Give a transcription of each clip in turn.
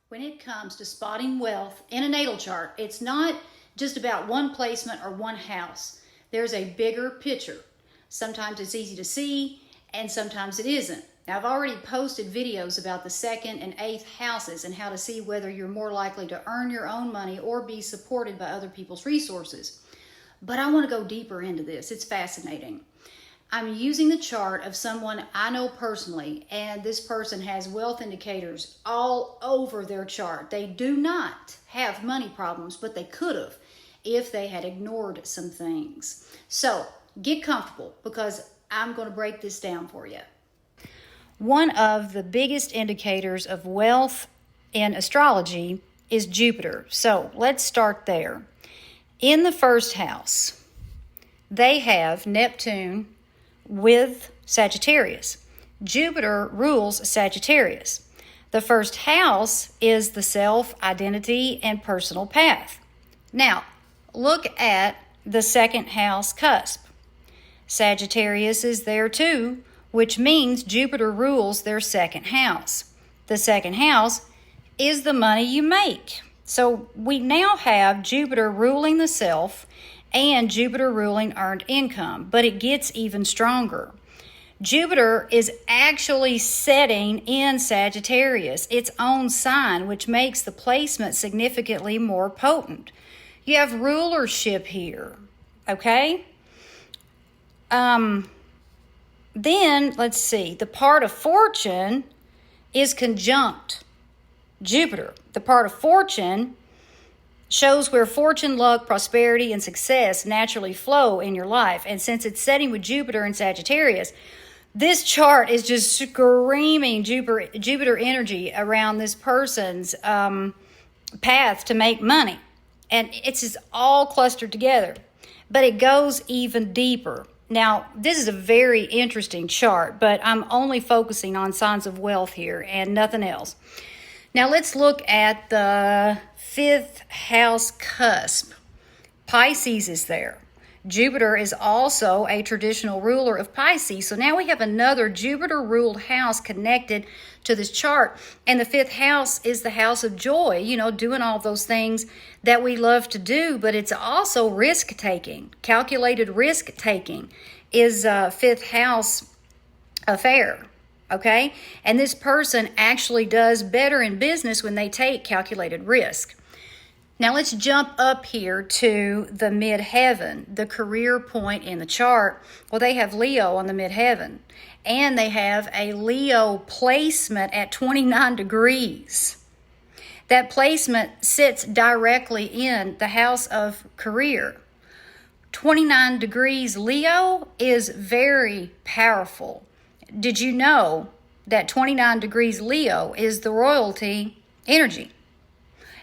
When it comes to spotting wealth in a natal chart, it's not just about one placement or one house. There's a bigger picture. Sometimes it's easy to see, and sometimes it isn't. Now, I've already posted videos about the 2nd and 8th houses and how to see whether you're more likely to earn your own money or be supported by other people's resources. But I want to go deeper into this. It's fascinating. I'm using the chart of someone I know personally, and this person has wealth indicators all over their chart. They do not have money problems, but they could have if they had ignored some things. So get comfortable because I'm going to break this down for you. One of the biggest indicators of wealth in astrology is Jupiter. So let's start there. In the first house, they have Neptune with Sagittarius. Jupiter rules Sagittarius. The first house is the self, identity, and personal path. Now, look at the second house cusp. Sagittarius is there too, which means Jupiter rules their second house. The second house is the money you make. So we now have Jupiter ruling the self and Jupiter ruling earned income, but it gets even stronger. Jupiter is actually setting in Sagittarius, its own sign, which makes the placement significantly more potent. You have rulership here, okay? Then, let's see, the part of fortune is conjunct Jupiter. The part of fortune shows where fortune, luck, prosperity, and success naturally flow in your life. And since it's setting with Jupiter and Sagittarius, this chart is just screaming Jupiter energy around this person's path to make money. And it's just all clustered together. But it goes even deeper. Now, this is a very interesting chart, but I'm only focusing on signs of wealth here and nothing else. Now, let's look at the 5th house cusp. Pisces is there. Jupiter is also a traditional ruler of Pisces. So now we have another Jupiter-ruled house connected to this chart. And the 5th house is the house of joy, doing all those things that we love to do. But it's also risk-taking. Calculated risk-taking is a 5th house affair. Okay? And this person actually does better in business when they take calculated risk. Now let's jump up here to the midheaven, the career point in the chart. Well, they have Leo on the midheaven, and they have a Leo placement at 29 degrees. That placement sits directly in the house of career. 29 degrees Leo is very powerful. Did you know that 29 degrees Leo is the royalty energy?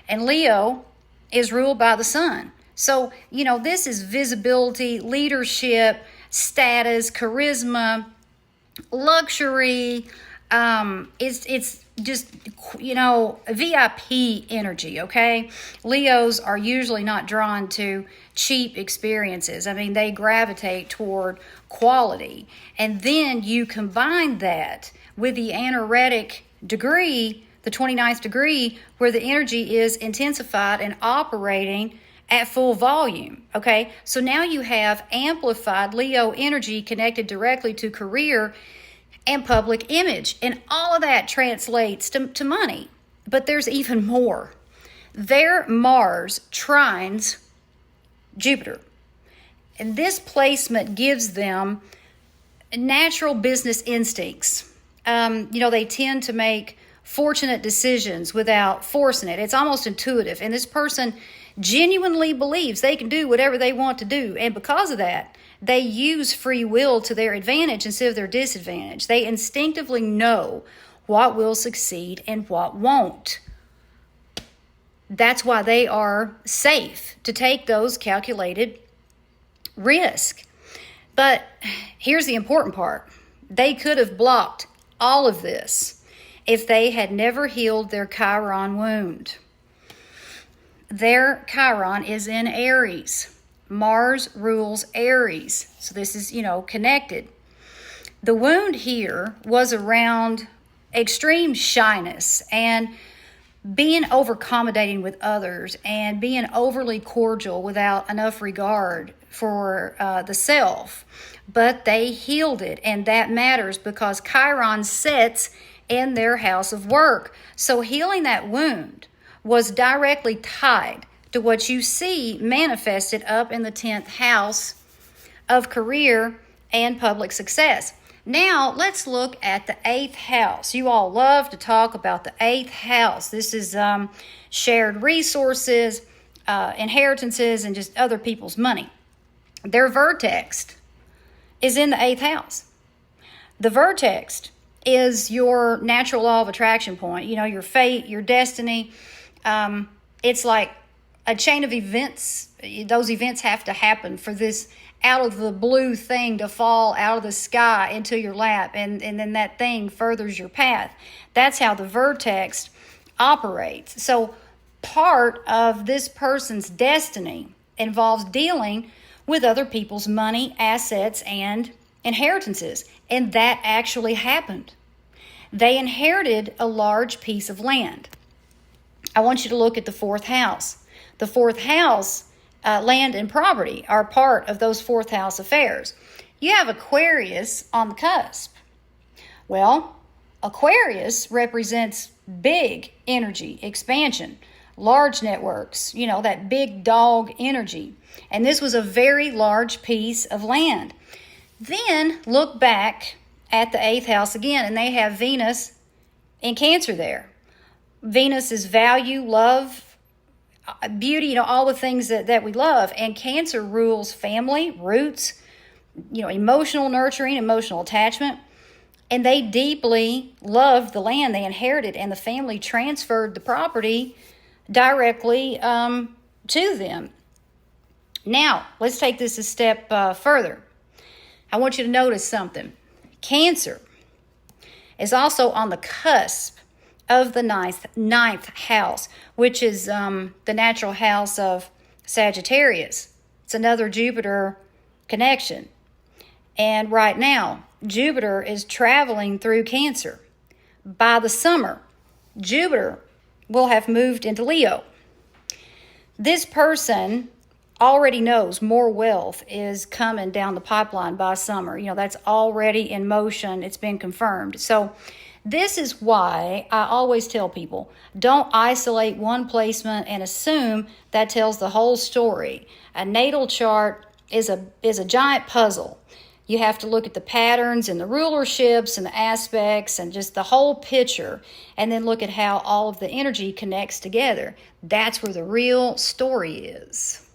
And Leo is ruled by the sun. So, this is visibility, leadership, status, charisma, luxury. It's just, VIP energy, okay? Leos are usually not drawn to cheap experiences. I mean, they gravitate toward quality. And then you combine that with the anaretic degree, the 29th degree, where the energy is intensified and operating at full volume, okay? So now you have amplified Leo energy connected directly to career and public image. And all of that translates to money. But there's even more. Their Mars trines Jupiter. And this placement gives them natural business instincts. They tend to make fortunate decisions without forcing it. It's almost intuitive. And this person genuinely believes they can do whatever they want to do. And because of that, they use free will to their advantage instead of their disadvantage. They instinctively know what will succeed and what won't. That's why they are safe to take those calculated risks. But here's the important part. They could have blocked all of this if they had never healed their Chiron wound. Their Chiron is in Aries. Mars rules Aries. So this is, connected. The wound here was around extreme shyness and being over accommodating with others and being overly cordial without enough regard for the self. But they healed it, and that matters because Chiron sits in their house of work. So healing that wound was directly tied to what you see manifested up in the 10th house of career and public success. Now, let's look at the 8th house. You all love to talk about the 8th house. This is shared resources, inheritances, and just other people's money. Their vertex is in the 8th house. The vertex is your natural law of attraction point, your fate, your destiny. It's like a chain of events. Those events have to happen for this out of the blue thing to fall out of the sky into your lap, and then that thing furthers your path. That's how the vertex operates. So part of this person's destiny involves dealing with other people's money, assets, and inheritances. And that actually happened. They inherited a large piece of land. I want you to look at the 4th house. The 4th house, land and property, are part of those 4th house affairs. You have Aquarius on the cusp. Well, Aquarius represents big energy, expansion, large networks, that big dog energy. And this was a very large piece of land. Then look back at the 8th house again, and they have Venus in Cancer there. Venus is value, love, beauty, all the things that we love. And Cancer rules family, roots, emotional nurturing, emotional attachment. And they deeply loved the land they inherited, and the family transferred the property directly to them. Now, let's take this a step further. I want you to notice something. Cancer is also on the cusp of the ninth house, which is the natural house of Sagittarius. It's another Jupiter connection. And right now, Jupiter is traveling through Cancer. By the summer, Jupiter will have moved into Leo. This person already knows more wealth is coming down the pipeline by summer. That's already in motion. It's been confirmed. So this is why I always tell people, don't isolate one placement and assume that tells the whole story. A natal chart is a giant puzzle. You have to look at the patterns and the rulerships and the aspects and just the whole picture, and then look at how all of the energy connects together. That's where the real story is.